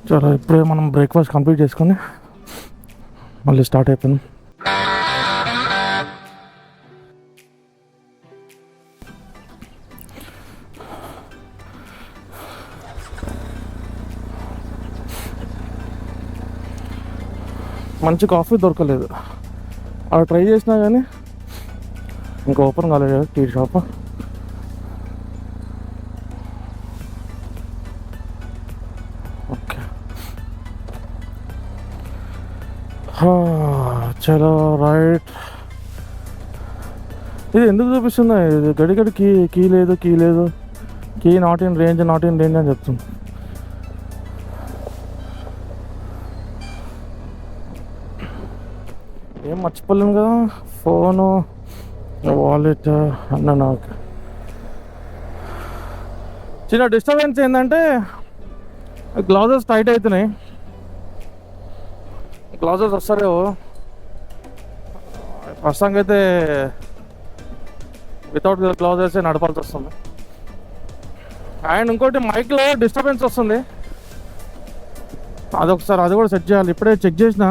చాలా ఇప్పుడే మనం బ్రేక్ఫాస్ట్ కంప్లీట్ చేసుకొని మళ్ళీ స్టార్ట్ అయిపోయింది. మంచి కాఫీ దొరకలేదు, అలా ట్రై చేసినా కానీ ఇంకా ఓపెన్ కాలేదు టీ షాప్. ఓకే, చలో రైట్. ఇది ఎందుకు చూపిస్తుంది? ఇది గడిగడి కీ లేదు, కీ నాట్ ఇన్ రేంజ్ అని చెప్తుంది. ఏం మర్చిపోలేను కదా, ఫోను, వాలెట్ అన్న. నాకు చిన్న డిస్టర్బెన్స్ ఏంటంటే గ్లౌజెస్ టైట్ అవుతున్నాయి. గ్లౌజెస్ వస్తారేవో, ప్రస్తుతానికి అయితే వితౌట్ గ్లౌజెస్ నడపాల్సి వస్తుంది. అండ్ ఇంకోటి మైక్లో డిస్టర్బెన్స్ వస్తుంది, అదొకసారి అది కూడా సెట్ చేయాలి. ఇప్పుడే చెక్ చేసిన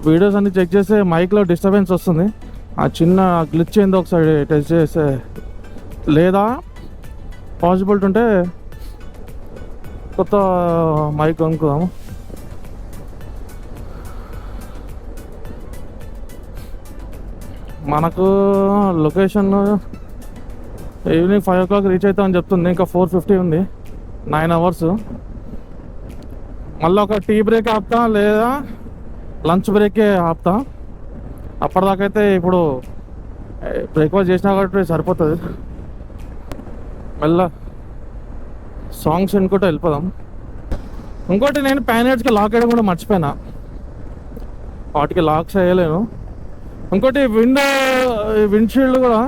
వీడియోస్ అన్ని చెక్ చేస్తే మైక్లో డిస్టర్బెన్స్ వస్తుంది. ఆ చిన్న గ్లిచ్ ఏందో ఒకసారి టెస్ట్ చేస్తే, లేదా పాసిబిలిటీ ఉంటే కొత్త మైక్ కొనుక్కుందాము. మనకు లొకేషన్ ఈవినింగ్ 5 o'clock రీచ్ అవుతామని చెప్తుంది. ఇంకా 4:50 ఉంది, 9 hours. మళ్ళీ ఒక టీ బ్రేక్ ఆపుతా, లేదా లంచ్ బ్రేకే ఆపుతా. అప్పటిదాకైతే ఇప్పుడు బ్రేక్ఫాస్ట్ చేసినా కాబట్టి సరిపోతుంది. మళ్ళీ సాంగ్స్ వినుకుంటూ వెళ్ళిపోదాం. ఇంకోటి, నేను ప్యానెట్స్కి లాక్ వేయడం కూడా మర్చిపోయినా, వాటికి లాక్స్ వేయలేను. ఇంకోటి విండ్షీల్డ్ కూడా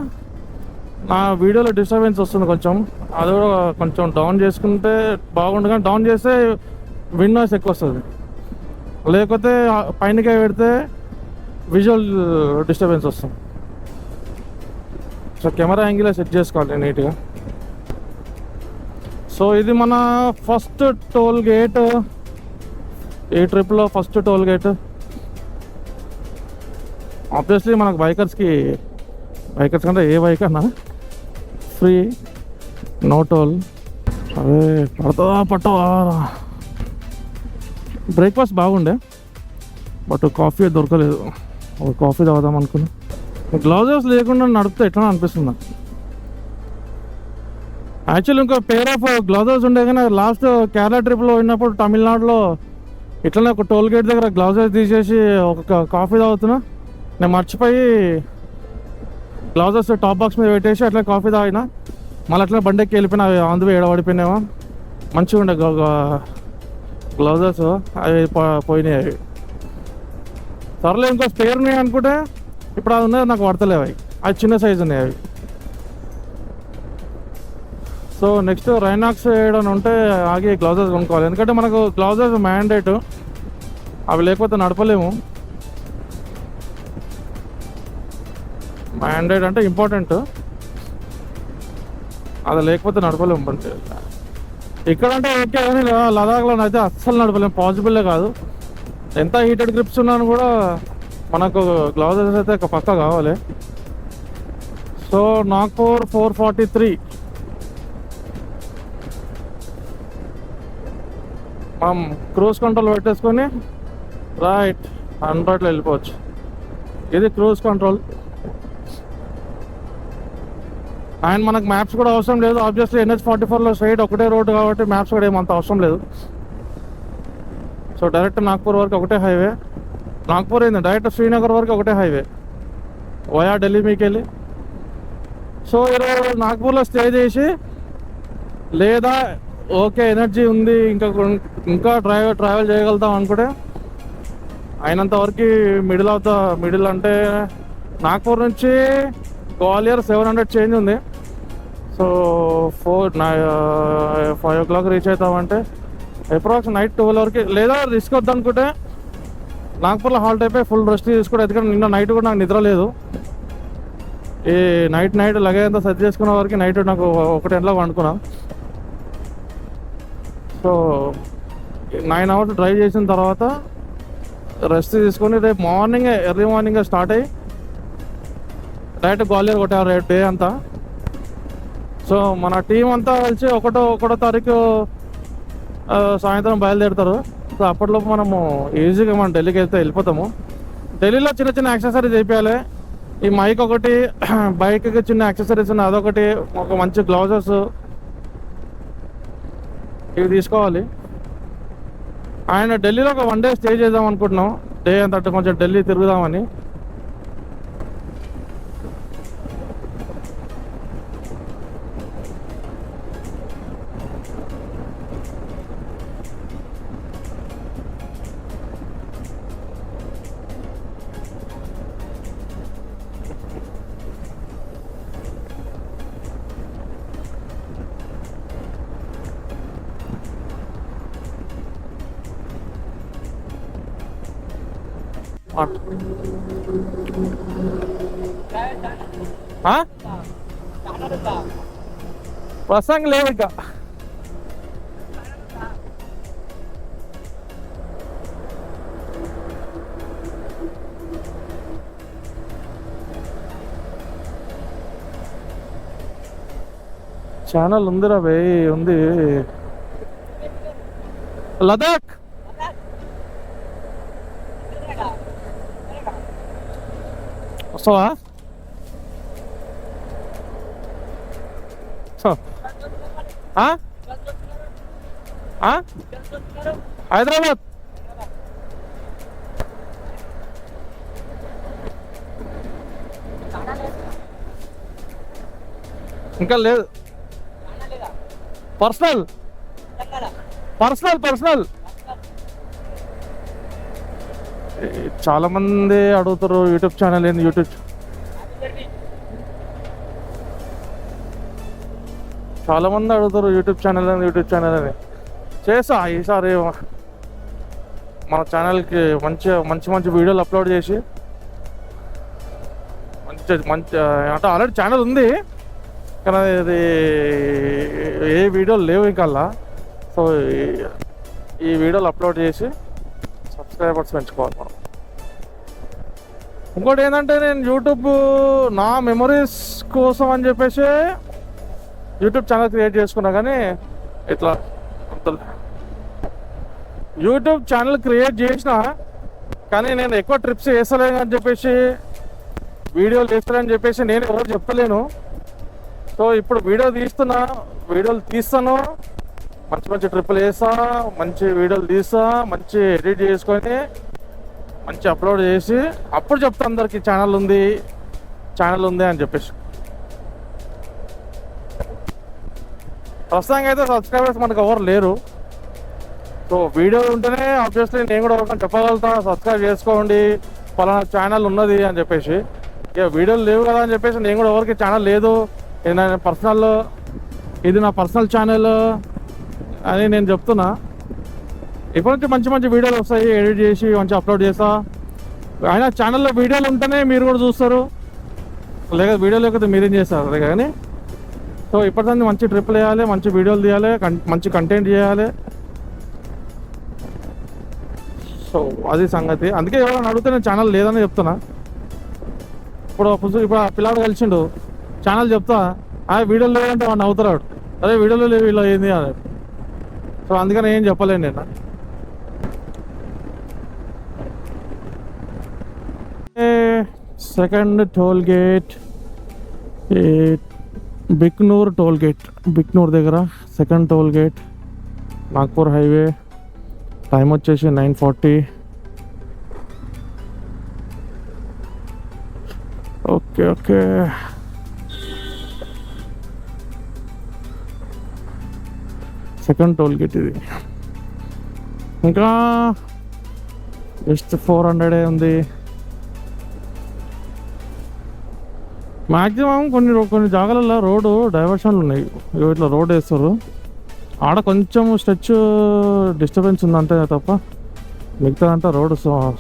నా వీడియోలో డిస్టర్బెన్స్ వస్తుంది కొంచెం, అది కూడా కొంచెం డౌన్ చేసుకుంటే బాగుంటుంది. కానీ డౌన్ చేస్తే విండ్ నాయిస్ ఎక్కువ వస్తుంది, లేకపోతే పైనకే పెడితే విజువల్ డిస్టర్బెన్స్ వస్తుంది. సో కెమెరా యాంగిల్ సెట్ చేసుకోవాలి నీట్గా. సో ఇది మన ఫస్ట్ టోల్ గేట్, ఈ ట్రిప్లో ఫస్ట్ టోల్ గేట్. ఆబ్వియస్లీ మనకు బైకర్స్ కంటే ఏ బైక్ అన్నా ఫ్రీ, నో టోల్. అదే పట్టవా. బ్రేక్ఫాస్ట్ బాగుండే, బట్ కాఫీ దొరకలేదు. ఒక కాఫీ తాగుదాం అనుకున్నా. గ్లౌజెస్ లేకుండా నడిపితే ఎట్లా అనిపిస్తుంది. యాక్చువల్లీ ఇంకో పేర్ ఆఫ్ గ్లౌజెస్ ఉండే, కానీ లాస్ట్ కేరళ ట్రిప్లో ఉన్నప్పుడు తమిళనాడులో ఇట్లనే ఒక టోల్ గేట్ దగ్గర గ్లౌజెస్ తీసేసి ఒక కాఫీ తాగుతున్నా. నేను మర్చిపోయి గ్లౌజెస్ టాప్ బాక్స్ మీద పెట్టేసి అట్లా కాఫీ తాగినా. మళ్ళీ అట్లా బండికి వెళ్ళిపోయినా, అవి అందులో ఏడబడిపోయినామో. మంచిగా ఉండే గ్లౌజెస్, అవి పోయినాయి. అవి సర్లే, ఇంకో స్పేర్ ఉన్నాయి అనుకుంటే ఇప్పుడు అది ఉన్నది నాకు పడతలేవు. అవి చిన్న సైజు ఉన్నాయి అవి. సో నెక్స్ట్ రైనాక్స్ వేయడం ఉంటే ఆగి గ్లౌజెస్ కొనుక్కోవాలి, ఎందుకంటే మనకు గ్లౌజెస్ మ్యాండేట్. అవి లేకపోతే నడపలేము. మ్యాండేట్ అంటే ఇంపార్టెంట్, అది లేకపోతే నడపలేము. అంటే ఇక్కడ అంటే ఓకే, కానీ లదాఖ్లో అయితే అస్సలు నడపలేము, పాసిబుల్లే కాదు. ఎంత హీటెడ్ గ్రిప్స్ ఉన్నాను కూడా మనకు గ్లౌజెస్ అయితే ఒక పక్క కావాలి. సో నాగ్పూర్ 4:43 మనం క్రూజ్ కంట్రోల్ పెట్టేసుకొని రైట్ 100లో వెళ్ళిపోవచ్చు. ఇది క్రూజ్ కంట్రోల్. అండ్ మనకు మ్యాప్స్ కూడా అవసరం లేదు. ఆబ్వియస్లీ NH44లో స్ట్రైట్ ఒకటే రోడ్డు కాబట్టి మ్యాప్స్ కూడా ఏమంత అవసరం లేదు. సో డైరెక్ట్ నాగ్పూర్ వరకు ఒకటే హైవే. నాగ్పూర్ అయింది, డైరెక్ట్ శ్రీనగర్ వరకు ఒకటే హైవే వయా ఢిల్లీ మీకు వెళ్ళి. సో ఈరోజు నాగ్పూర్లో స్టే చేసి, లేదా ఓకే ఎనర్జీ ఉంది ఇంకా ట్రావెల్ చేయగలుగుతాం అనుకుంటే అయినంత వరకు మిడిల్ అంటే నాగ్పూర్ నుంచి గ్వాలియర్ 700 చేంజ్ ఉంది. సో 5 o'clock రీచ్ అవుతామంటే అప్రాక్స్ నైట్ 12 వరకు. లేదా రిస్క్ వద్దనుకుంటే నాగ్పూర్లో హాల్ట్ అయిపోయి ఫుల్ రెస్ట్ తీసుకుంటే, ఎందుకంటే నిన్న నైట్ కూడా నాకు నిద్ర లేదు. ఈ నైట్ లగేజ్ అంతా సెట్ చేసుకున్న వరకు నైట్ నాకు 1 గంటలకు వండుకున్నా. సో 9 అవర్స్ డ్రైవ్ చేసిన తర్వాత రెస్ట్ తీసుకొని రేపు మార్నింగే ఎర్లీ మార్నింగే స్టార్ట్ అయ్యి డైరెక్ట్ గ్వాలియర్ కొట్టారు రేపు డే అంతా. సో మన టీం అంతా కలిసి ఒకటో తారీఖు సాయంత్రం బయలుదేరుతారు. సో అప్పటిలోపు మనము ఈజీగా మనం ఢిల్లీకి అయితే వెళ్ళిపోతాము. ఢిల్లీలో చిన్న చిన్న యాక్సెసరీస్ చేయించాలి. ఈ మైక్ ఒకటి, బైక్కి చిన్న యాక్సెసరీస్ ఉన్నాయి అదొకటి, ఒక మంచి గ్లౌజెస్ ఇవి తీసుకోవాలి. ఆయన ఢిల్లీలో ఒక 1 డే స్టే చేద్దాం అనుకుంటున్నాం. డే అంతటి కొంచెం ఢిల్లీ తిరుగుదామని. ప్రసంగ లేదు ఇక. ఛానల్ ఉందిరా భయ్, ఉంది. లదాఖ్ వస్తావా? హైదరాబాద్ ఇంకా లేదు. పర్సనల్ చాలా మంది అడుగుతారు యూట్యూబ్ ఛానల్ ఏంది, చాలా మంది అడుగుతారు యూట్యూబ్ ఛానల్ అని. చేసా ఈసారి మన ఛానల్కి మంచి వీడియోలు అప్లోడ్ చేసి మంచి అంటే ఆల్రెడీ ఛానల్ ఉంది కానీ అది ఏ వీడియోలు లేవు ఇంకల్లా. సో ఈ వీడియోలు అప్లోడ్ చేసి సబ్స్క్రైబర్స్ పెంచుకోవాలి మనం. ఇంకోటి ఏంటంటే నేను యూట్యూబ్ నా మెమరీస్ కోసం అని చెప్పేసి యూట్యూబ్ ఛానల్ క్రియేట్ చేసుకున్నా. కానీ ఇట్లా యూట్యూబ్ ఛానల్ క్రియేట్ చేసిన కానీ నేను ఎక్కువ ట్రిప్స్ వేస్తలేను అని చెప్పేసి, వీడియోలు వేస్తలేని చెప్పేసి నేను ఎవరు చెప్పలేను. సో ఇప్పుడు వీడియోలు తీస్తాను, మంచి ట్రిప్పులు వేస్తా, మంచి వీడియోలు తీస్తా, మంచి ఎడిట్ చేసుకొని మంచి అప్లోడ్ చేసి అప్పుడు చెప్తా అందరికి ఛానల్ ఉంది అని చెప్పేసి. ప్రస్తుతానికి అయితే సబ్స్క్రైబర్స్ మనకు ఎవరు లేరు. సో వీడియోలు ఉంటేనే ఆబ్వియస్లీ నేను కూడా ఎవరికైనా చెప్పగలుగుతా సబ్స్క్రైబ్ చేసుకోండి పలానా ఛానల్ ఉన్నది అని చెప్పేసి. ఇక వీడియోలు లేవు కదా అని చెప్పేసి నేను కూడా ఎవరికి ఛానల్ లేదు, ఇది నా పర్సనల్ ఛానల్ అని నేను చెప్తున్నా. ఇప్పటి నుంచి మంచి వీడియోలు వస్తాయి, ఎడిట్ చేసి మంచి అప్లోడ్ చేస్తా. అయినా ఛానల్లో వీడియోలు ఉంటేనే మీరు కూడా చూస్తారు, లేక వీడియో లేకపోతే మీరేం చేస్తారు అదే కానీ. సో ఇప్పటిదాన్ని మంచి ట్రిప్లు వేయాలి, మంచి వీడియోలు తీయాలి, మంచి కంటెంట్ చేయాలి. సో అది సంగతి. అందుకే ఎవరైనా అడిగితే నేను ఛానల్ లేదని చెప్తున్నా. ఇప్పుడు ఆ పిల్లాడు కలిసిండు, ఛానల్ చెప్తా, వీడియోలు లేదంటే వాడిని అవుతాడు, అదే వీడియోలో లేవు ఇలా ఏంది అని. సో అందుకని ఏం చెప్పలేను నేను. సెకండ్ టోల్ గేట్ బిక్నూర్ దగ్గర second toll gate, Nagpur highway. Time వచ్చేసి 9:40. ఓకే సెకండ్ టోల్ గేట్ ఇది. ఇంకా జస్ట్ 400 ఉంది. మ్యాక్సిమం కొన్ని జాగాలలో రోడ్డు డైవర్షన్లు ఉన్నాయి, ఇట్లా రోడ్ వేస్తారు. ఆడ కొంచెం స్ట్రెచ్ డిస్టర్బెన్స్ ఉంది అంతే తప్ప మిగతా అంతా రోడ్డు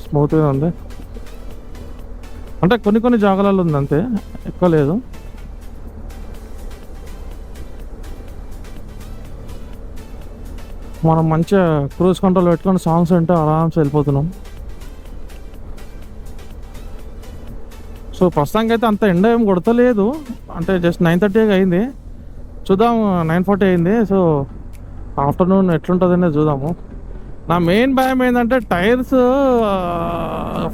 స్మూత్గా ఉంది. అంటే కొన్ని జాగాలలో ఉంది అంతే, ఎక్కువ లేదు. మనం మంచిగా క్రూజ్ కంట్రోల్ పెట్టుకొని సాంగ్స్ వింటే ఆరామ్స్ వెళ్ళిపోతున్నాం. సో ప్రస్తుతానికి అయితే అంత ఎండ ఏం కొడతలేదు, అంటే జస్ట్ 9:30 అయింది. చూద్దాం, 9:40 అయింది. సో ఆఫ్టర్నూన్ ఎట్లుంటుంది అనేది చూద్దాము. నా మెయిన్ భయం ఏంటంటే టైర్స్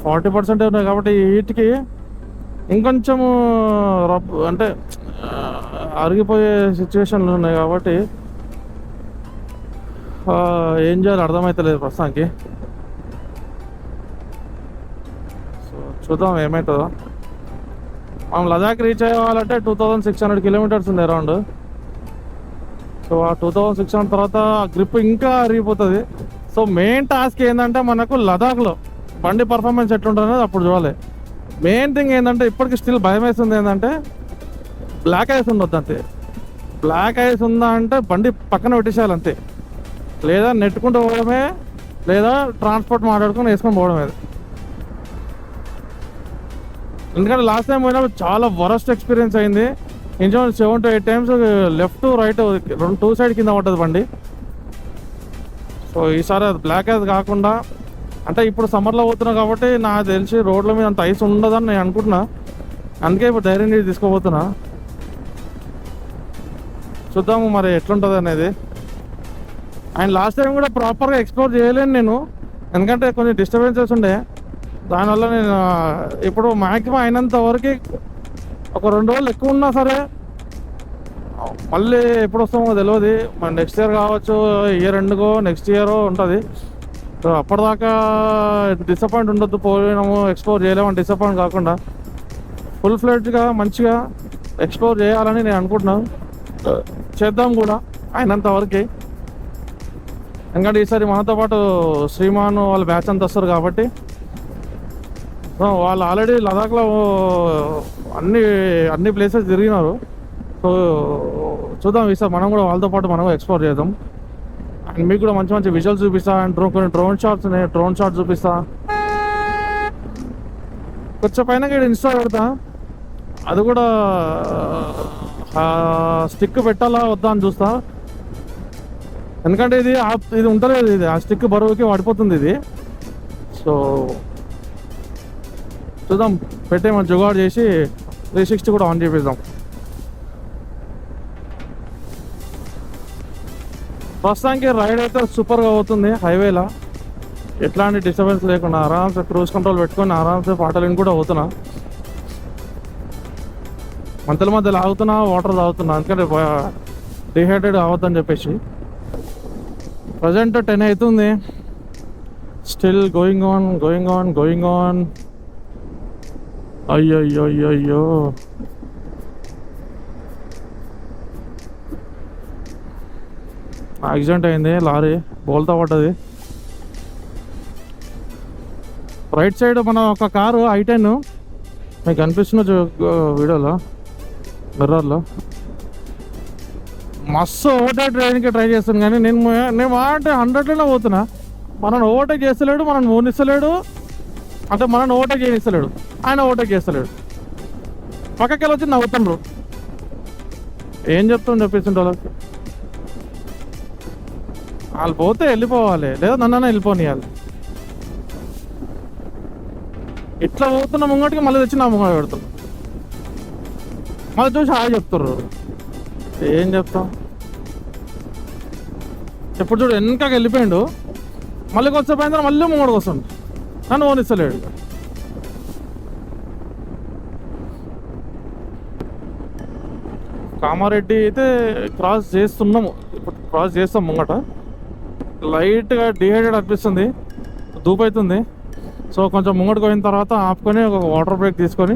40% ఉన్నాయి కాబట్టి వీటికి ఇంకొంచెము అంటే అరిగిపోయే సిచ్యువేషన్లు ఉన్నాయి కాబట్టి ఏం చేయాలి అర్థమవుతలేదు ప్రస్తుతానికి. సో చూద్దాం ఏమవుతుందో. మనం లదాఖ్ రీచ్ అయ్యేవాళ్ళంటే 2600 కిలోమీటర్స్ ఉంది అరౌండ్. సో ఆ 2600 తర్వాత గ్రిప్ ఇంకా అరిగిపోతుంది. సో మెయిన్ టాస్క్ ఏంటంటే మనకు లదాఖ్లో బండి పర్ఫార్మెన్స్ ఎట్లుంటుంది అనేది అప్పుడు చూడాలి. మెయిన్ థింగ్ ఏంటంటే ఇప్పటికి స్టిల్ భయం వేస్తుంది ఏంటంటే బ్లాక్ ఐస్ ఉండొద్దు అంతే. బ్లాక్ ఐస్ ఉందా అంటే బండి పక్కన పెట్టేసేయాలి అంతే, లేదా నెట్టుకుంటూ పోవడమే, లేదా ట్రాన్స్పోర్ట్ మాట్లాడుకొని వేసుకొని పోవడమే. ఎందుకంటే లాస్ట్ టైం పోయినప్పుడు చాలా వరస్ట్ ఎక్స్పీరియన్స్ అయింది. ఇంచుమించు 7 to 8 times left right 2 side కింద పడ్డది బండి. సో ఈసారి అది బ్లాక్ ఐస్ కాకుండా, అంటే ఇప్పుడు సమ్మర్లో పోతున్నాం కాబట్టి నాకు తెలిసి రోడ్ల మీద అంత ఐస్ ఉండదని నేను అనుకుంటున్నా. అందుకే ఇప్పుడు ధైర్యం చేసి తీసుకోబోతున్నా. చూద్దాము మరి ఎట్లుంటుంది అనేది. అండ్ లాస్ట్ టైం కూడా ప్రాపర్గా ఎక్స్ప్లోర్ చేయలేను నేను, ఎందుకంటే కొంచెం డిస్టర్బెన్సెస్ ఉండే. దానివల్ల నేను ఇప్పుడు మ్యాక్సిమం అయినంత వరకు ఒక 2 రోజులు ఎక్కువ ఉన్నా సరే, మళ్ళీ ఎప్పుడు వస్తామో తెలియదు. మన నెక్స్ట్ ఇయర్ కావచ్చు, ఇయర్ ఎండ్కో నెక్స్ట్ ఇయర్ ఉంటుంది. సో అప్పటిదాకా డిసప్పాయింట్ ఉండొద్దు, పోయినాము ఎక్స్ప్లోర్ చేయలేమని డిసప్పాయింట్ కాకుండా ఫుల్ ఫ్లెడ్జ్గా మంచిగా ఎక్స్ప్లోర్ చేయాలని నేను అనుకుంటున్నాను. చేద్దాం కూడా అయినంత వరకు. ఎందుకంటే ఈసారి మనతో పాటు శ్రీమాన్ వాళ్ళ బ్యాచ్ అంతా వస్తారు కాబట్టి వాళ్ళు ఆల్రెడీ లదాఖ్లో అన్ని ప్లేసెస్ తిరిగినారు. సో చూద్దాం ఈసారి మనం కూడా వాళ్ళతో పాటు మనం ఎక్స్ప్లోర్ చేద్దాం. అండ్ మీకు కూడా మంచి మంచి విజువల్స్ చూపిస్తా. అండ్ కొన్ని డ్రోన్ షాట్స్ చూపిస్తా. కొంచెం పైన ఇక్కడ ఇన్స్టా పెడతా, అది కూడా స్టిక్ పెట్టాలా వద్దా అని చూస్తా. ఎందుకంటే ఇది ఉంటలేదు, ఇది ఆ స్టిక్ బరువుకి పడిపోతుంది ఇది. సో చూద్దాం, పెట్టే మనం జుగాడు చేసి 360 కూడా ఆన్ చేపిద్దాం. ప్రస్తుతానికి రైడ్ అయితే సూపర్గా అవుతుంది హైవేలో, ఎట్లాంటి డిస్టర్బెన్స్ లేకుండా ఆరామ్సే క్రూజ్ కంట్రోల్ పెట్టుకొని ఆరామ్సే పాటలు కూడా అవుతున్నా. మధ్యలో ఆగుతున్నా, వాటర్ తాగుతున్నా, ఎందుకంటే డిహైడ్రేట్ అవ్వద్దని చెప్పేసి. ప్రజెంట్ 10 అవుతుంది, స్టిల్ గోయింగ్ ఆన్. అయ్యో యాక్సిడెంట్ అయింది, లారీ బోల్తా పడ్డది. రైట్ సైడ్ మన ఒక కారు i10 మీకు కనిపిస్తున్న వీడియోలో మిర్రర్లో మస్తు ఓవర్టేక్ ట్రైన్కి ట్రై చేస్తాను, కానీ నేను అంటే 100లోనే పోతున్నా. మనల్ని ఓవర్టేక్ చేస్తలేడు, మనల్ని ఓనిస్తలేడు, అంటే మనల్ని ఓవర్టేక్ చేయనిస్తలేడు, ఆయన ఓవర్టేక్ చేస్తలేడు. పక్కకి వచ్చి నవ్వుతుండ్రు. ఏం చెప్తాం చెప్పేసిండు వాళ్ళకి. వాళ్ళు పోతే వెళ్ళిపోవాలి, లేదా నన్నైనా వెళ్ళిపోనియాలి. ఇట్లా పోతున్న ముంగటికి మళ్ళీ తెచ్చి నా ముంగట పెడుతున్నా, మళ్ళీ చూసి హాయ్ చెప్తుర్రు. ఏం చెప్తాం. ఎప్పుడు చూడు వెనకకి వెళ్ళిపోయిండు, మళ్ళీ కొద్దిసేపు అయిన మళ్ళీ ముంగడికి వస్తుండు, నన్ను ఓనిస్తలేడు. కామారెడ్డి అయితే క్రాస్ చేస్తున్నాము, ఇప్పుడు క్రాస్ చేస్తాం. ముంగట లైట్గా డిహైడ్రేట్ అనిపిస్తుంది, ధూపు అవుతుంది. సో కొంచెం ముంగడికి పోయిన తర్వాత ఆపుకొని ఒక వాటర్ బ్రేక్ తీసుకొని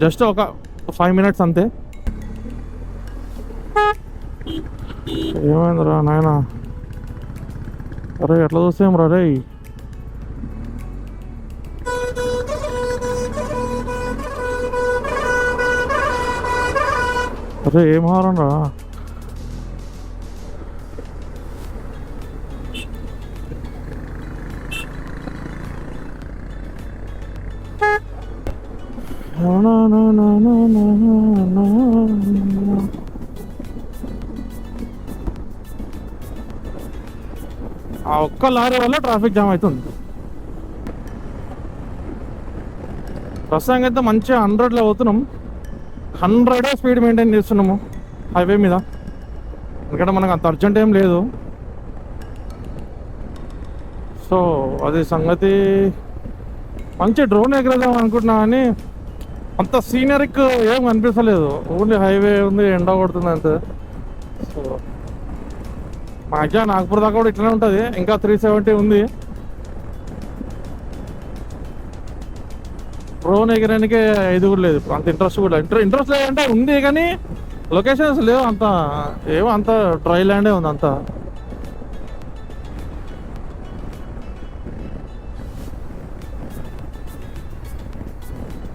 జస్ట్ ఒక 5 minutes అంతే. ఏమైందిరా నాయన, అరే ఎట్లా చూస్తాం రా రే. అరే ఏం హారం రా. ఆ ఒక్క లారీ వల్ల ట్రాఫిక్ జామ్ అవుతుంది. ప్రస్తుతానికి అయితే మంచిగా 100లో పోతున్నాం. 100 స్పీడ్ మెయింటైన్ చేస్తున్నాము హైవే మీద, ఎందుకంటే మనకు అంత అర్జెంట్ ఏం లేదు. సో అది సంగతి. మంచి డ్రోన్ ఎగరేద్దాం అనుకుంటున్నా కానీ అంత సీనరిక్ ఏం కనిపిస్తలేదు. ఓన్లీ హైవే ఉంది, ఎండ కొడుతుంది అంతే. సో మ్యాక్సిమం నాగపూర్ దాకా కూడా ఇట్లనే ఉంటుంది. ఇంకా 370 ఉంది. డ్రోన్ ఎగరానికే ఇది కూడా లేదు, అంత ఇంట్రెస్ట్ కూడా ఇంట్రెస్ట్ లేదంటే ఉంది కానీ లొకేషన్స్ లేవు అంత. ఏమో అంత డ్రై ల్యాండే ఉంది అంతా.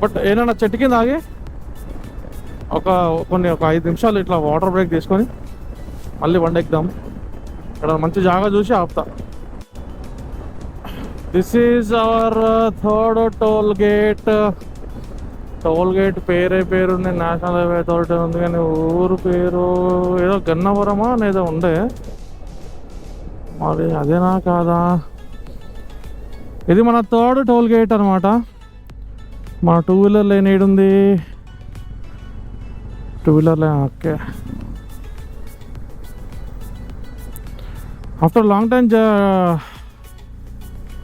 బట్ ఏదైనా చెట్టు కింద ఆగి ఒక 5 నిమిషాలు ఇట్లా వాటర్ బ్రేక్ తీసుకొని మళ్ళీ బండి ఎక్కుదాం. ఇక్కడ మంచి జాగా చూసి ఆపుతా. This is our 3rd toll gate. Toll gate పేరుంది, నేషనల్ హైవే అథారిటీ ఉంది, కానీ ఊరు పేరు ఏదో గన్నవరమా ఏదో ఉండే, మరి అదేనా కాదా? ఇది మన 3rd టోల్ గేట్ అనమాట. మన 2 వీలర్ లేన్ ఏడుంది? 2 wheeler lane. Okay, after long time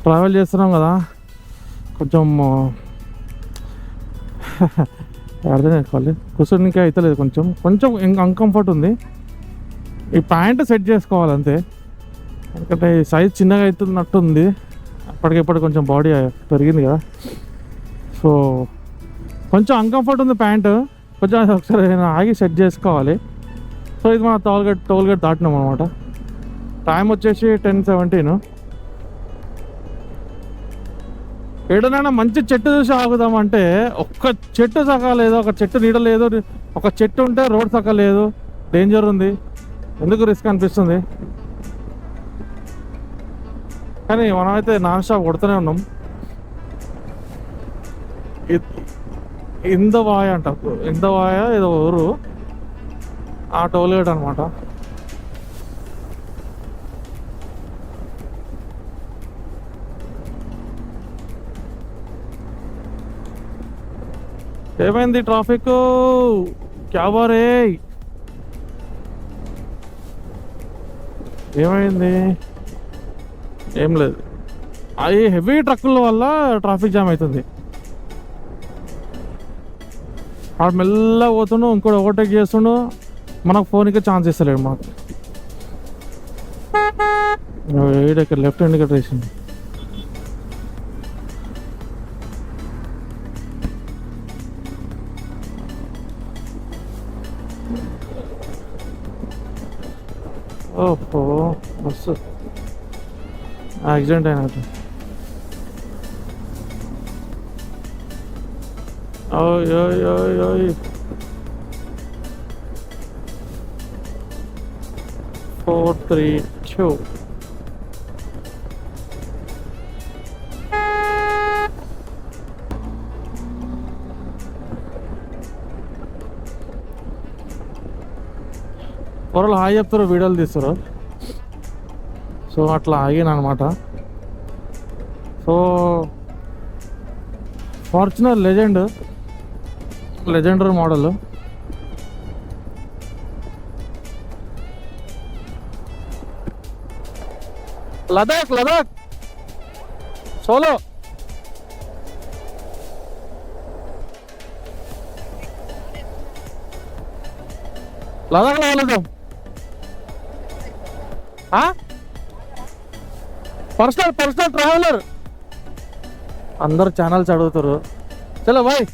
travel చేస్తున్నాం కదా, కొంచెం అర్థం చేసుకోవాలి. కూర్చోనికే అవుతలేదు, కొంచెం అన్కంఫర్ట్ ఉంది. ఈ ప్యాంట్ సెట్ చేసుకోవాలి అంతే, ఎందుకంటే ఈ సైజ్ చిన్నగా అవుతున్నట్టుంది. అప్పటికిప్పుడు కొంచెం బాడీ పెరిగింది కదా, సో కొంచెం అన్కంఫర్ట్ ఉంది ప్యాంటు. కొంచెం ఒకసారి ఆగి సెట్ చేసుకోవాలి. సో ఇది మన టోల్ గేట్ దాటినాం అనమాట. టైం వచ్చేసి 10:17. ఏడనైనా మంచి చెట్టు చూసి ఆగుదామంటే ఒక్క చెట్టు సగా లేదు, ఒక చెట్టు నీడ లేదు. ఒక చెట్టు ఉంటే రోడ్ సగా లేదు, డేంజర్ ఉంది, ఎందుకు రిస్క్ అనిపిస్తుంది. కానీ మనమైతే నాన్ స్టాప్ కొడుతూనే ఉన్నాం. ఇందవాయ అంట, ఇందవాయ ఏదో ఊరు, ఆ టోల్ గేట్ అనమాట. ఏమైంది ట్రాఫిక్? క్యాబారే ఏమైంది? ఏం లేదు, అవి హెవీ ట్రక్కుల వల్ల ట్రాఫిక్ జామ్ అవుతుంది. ఆడు మెల్లగా పోతుండు, ఇంకోటి ఓవర్టేక్ చేస్తుండు, మనకు ఫోన్కి ఛాన్స్ ఇస్తలేడు. మాకు ఇక్కడ లెఫ్ట్ ఇండికేటర్ వేసింది. ఓహో, బస్సు యాక్సిడెంట్ అయినట్టు. ఓయ్ 432. పొరలు హాయి చెప్తారు, వీడియోలు తీస్తారు. సో అట్లా ఆగిన అనమాట. So Fortuner legender model. Ladakh solo. లదాఖ్లో వెళ్దాం. Personal traveller. అందరు ఛానల్స్ అడుగుతారు. చలో బాయ్.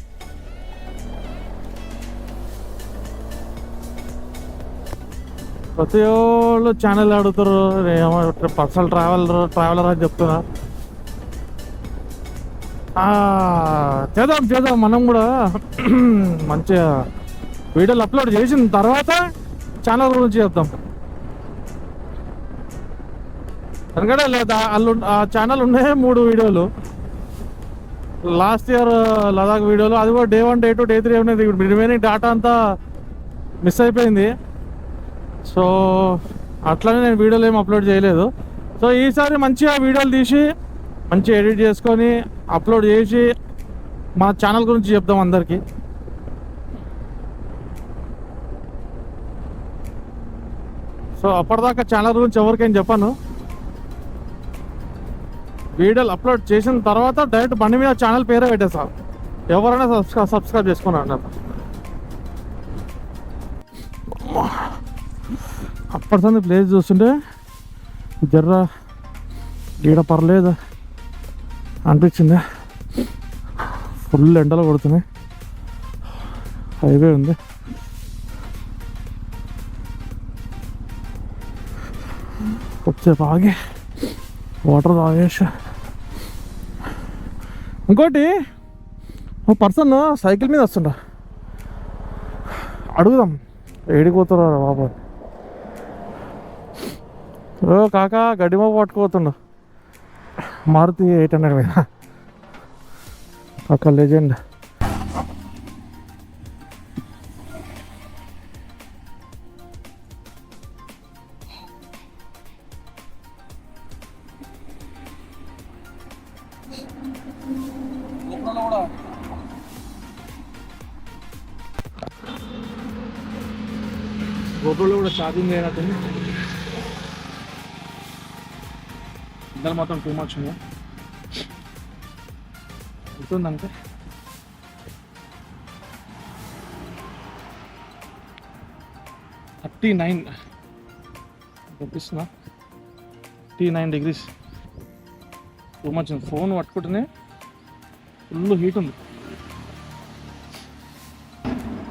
ప్రతి వాళ్ళు ఛానల్ అడుగుతారు, పర్సనల్ ట్రావెలర్ అని చెప్తున్నా. చేద్దాం మనం కూడా మంచిగా వీడియోలు అప్లోడ్ చేసిన తర్వాత ఛానల్ గురించి చెప్తాం. ఎందుకంటే లేదా ఆ ఛానల్ ఉన్నాయి 3 వీడియోలు. లాస్ట్ ఇయర్ లదాఖ్ వీడియోలు, అది కూడా Day 1 Day 2 Day 3 అనేది. రిమైనింగ్ డేటా అంతా మిస్ అయిపోయింది. సో అట్లనే నేను వీడియోలు ఏమి అప్లోడ్ చేయలేదు. సో ఈసారి మంచిగా వీడియోలు తీసి మంచిగా ఎడిట్ చేసుకొని అప్లోడ్ చేసి మా ఛానల్ గురించి చెప్దాం అందరికీ. సో అప్పటిదాకా ఛానల్ గురించి ఎవరికైనా చెప్పాను. వీడియోలు అప్లోడ్ చేసిన తర్వాత డైరెక్ట్ బండి మీద ఛానల్ పేరే పెట్టేస్తాను, ఎవరైనా సబ్స్క్రైబ్ చేసుకున్నాను అన్నారు. అప్పటిసంది ప్లేస్ చూస్తుంటే జర్ర గీడ పర్లేదు అనిపించింది. ఫుల్ ఎండలు కొడుతున్నాయి, హైవే ఉంది. కొద్దిసేపు ఆగి వాటర్ తాగేసి, ఇంకోటి ఓ పర్సన్ సైకిల్ మీద వస్తుండ, అడుగుదాం ఏడికి పోతున్నా బాబా. ఓ కాకా గడ్డిమా పట్టుకుపోతుండ, మారుతి 800 మీద. కాకా లెజెండ్. గోపురంలో కూడా ఛార్జింగ్ అయినట్టుంది. ఇందులో మాత్రం టూ మచ్ ఉంది. ఎంతుందంటే 39 చూపిస్తున్నా, 39 degrees. టూ మచ్ ఉంది. ఫోన్ పట్టుకుంటేనే ఫుల్ హీట్ ఉంది.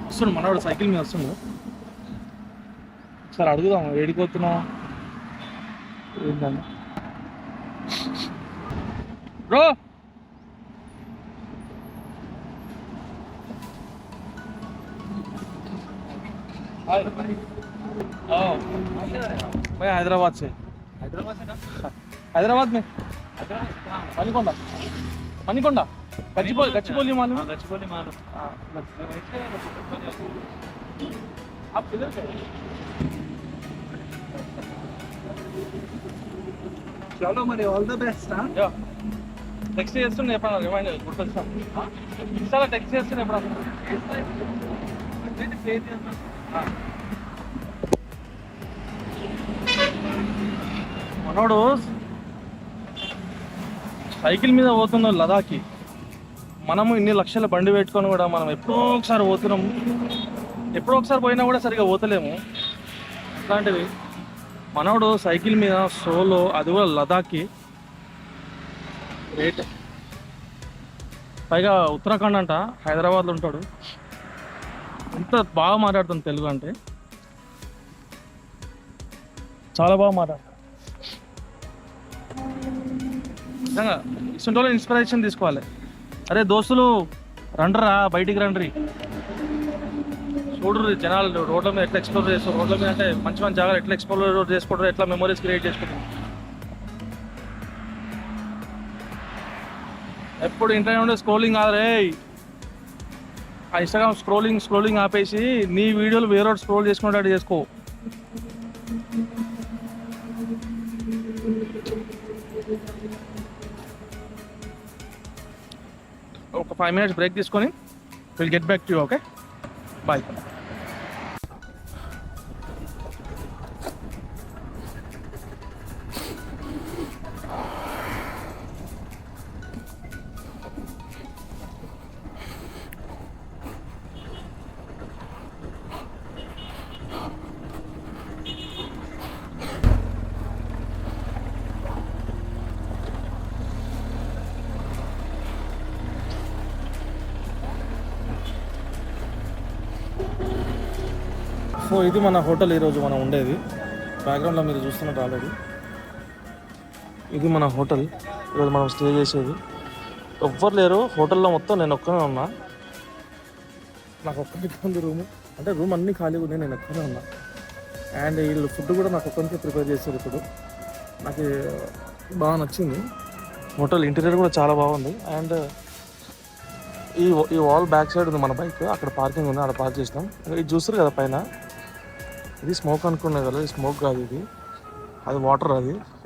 వస్తుండు మనవాడు సైకిల్ మీద వస్తుండు. ఒకసారి అడుగుదాం ఏడిపోతున్నావు ఏంటని. బ్రో भाई हैदराबाद से हैदराबाद में मणिकोंडा मणिकोंडा गच्चीबोली मालूम है? गच्चीबोली मालूम। आप किधर से? चलो మరి ఆల్ ద బెస్ట్. టెక్స్ట్ చేస్తున్నా ఎప్పుడన్నా రిమైండర్ గుర్తొచ్చాం. చాలా టెక్స్ట్ చేస్తున్నా ఎప్పుడన్నా. మనోడు సైకిల్ మీద పోతున్నాం లదాఖ్కి. మనము ఇన్ని లక్షల బండి పెట్టుకొని కూడా మనం ఎప్పుడో ఒకసారి పోతున్నాం. ఎప్పుడో ఒకసారి పోయినా కూడా సరిగా పోతలేము. అట్లాంటివి మనోడు సైకిల్ మీద సోలో, అది కూడా లదాఖ్కి. రేట్ పైగా ఉత్తరాఖండ్ అంట, హైదరాబాద్లో ఉంటాడు. ఎంత బాగా మాట్లాడుతుంది తెలుగు అంటే, చాలా బాగా మాట్లాడతాడు. నిజంగా ఇటువంటి వాళ్ళు ఇన్స్పిరేషన్ తీసుకోవాలి. అరే దోస్తులు రండ్రా, బయటికి రండ్రి, చూడరు జనాలు రోడ్ల మీద ఎట్లా ఎక్స్ప్లోర్ చేస్తారు. రోడ్ల మీద అంటే మంచి మంచి జాగాలు ఎట్లా ఎక్స్ప్లోర్ చేసుకుంటారు, ఎట్లా మెమరీస్ క్రియేట్ చేసుకుంటారు. ఎప్పుడు ఇంటర్నెట్ ఉండే స్క్రోలింగ్ కాదు రే. ఆ ఇన్స్టాగ్రామ్ స్క్రోలింగ్ ఆపేసి నీ వీడియోలు వేరే స్క్రోల్ చేసుకునేటట్టు చేసుకో. ఒక 5 minutes బ్రేక్ తీసుకొని will get back to you. Okay bye. So ఇది మన హోటల్ ఈరోజు మనం ఉండేది. బ్యాక్గ్రౌండ్లో మీరు చూస్తున్నట్టు ఆల్రెడీ ఇది మన హోటల్. ఈరోజు మనం స్టే చేసేది. ఎవ్వరు లేరు హోటల్లో, మొత్తం నేను ఒక్కనే ఉన్నా. నాకు ఒక్కరికి ఉంది రూము, అంటే రూమ్ అన్నీ ఖాళీగా ఉన్నాయి, నేను ఒక్కనే ఉన్నా. అండ్ వీళ్ళు ఫుడ్ కూడా నాకు ఒక్కరికి ప్రిపేర్ చేస్తారు. ఇప్పుడు నాకు బాగా నచ్చింది హోటల్. ఇంటీరియర్ కూడా చాలా బాగుంది. అండ్ ఈ వాల్ బ్యాక్ సైడ్ ఉంది మన బైక్, అక్కడ పార్కింగ్ ఉంది, అక్కడ పార్క్ చేసినాం. ఇది చూస్తారు కదా పైన, ఇది స్మోక్ అనుకునే కదా, ఇది స్మోక్ కాదు, ఇది అది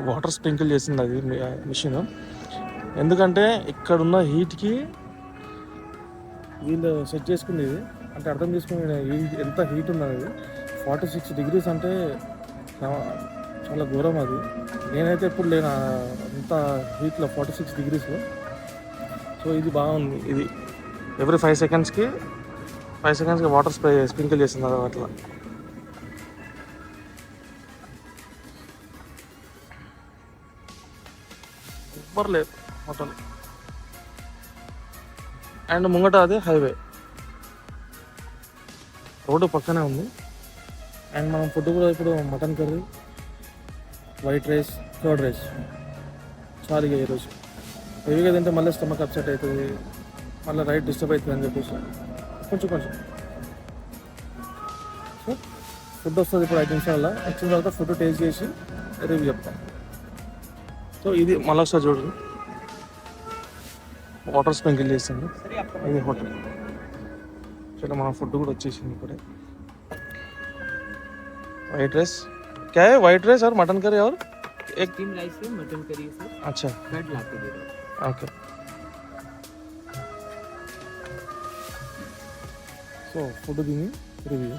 వాటర్ స్ప్రింకిల్ చేసింది అది మిషన్. ఎందుకంటే ఇక్కడున్న హీట్కి వీళ్ళు సెట్ చేసుకుంది ఇది. అంటే అర్థం చేసుకుని ఎంత హీట్ ఉన్నది. 46 degrees అంటే చాలా ఘోరం అది. నేనైతే ఎప్పుడు లేను అంత హీట్లో 46 degreesలో. సో ఇది బాగుంది. ఇది ఎవ్రీ 5 secondsకి వాటర్ స్ప్రింకిల్ చేస్తుంది అది అట్లా. సూపర్ లేదు హోటల్. అండ్ ముంగట అది హైవే, రోడ్డు పక్కనే ఉంది. అండ్ మనం ఫుడ్ కూడా ఇప్పుడు mutton curry, white rice, curd rice చాలు ఇక ఈరోజు. హెవీగా తింటే మళ్ళీ స్టమక్ అప్సెట్ అవుతుంది, మళ్ళీ రైట్ డిస్టర్బ్ అవుతుంది అని చెప్పేసి కొంచెం సో ఫుడ్ వస్తుంది ఇప్పుడు 5 నిమిషాల్లో. వచ్చిన తర్వాత ఫుడ్ టేస్ట్ చేసి రివ్యూ చెప్తాం. సో ఇది మళ్ళీ ఒకసారి చూడండి, వాటర్ స్ప్రింకిల్ చేసింది ఇది హోటల్. चलो మన ఫుడ్ కూడా వచ్చేసింది ఇప్పుడే. वाइट राइस क्या है? वाइट राइस और मटन करी और एक स्टीम राइस है, मटन करी है सर। अच्छा कर्ड ला के दे रहा हूं। ओके. సో ఫుడ్ తిని రివ్యూ.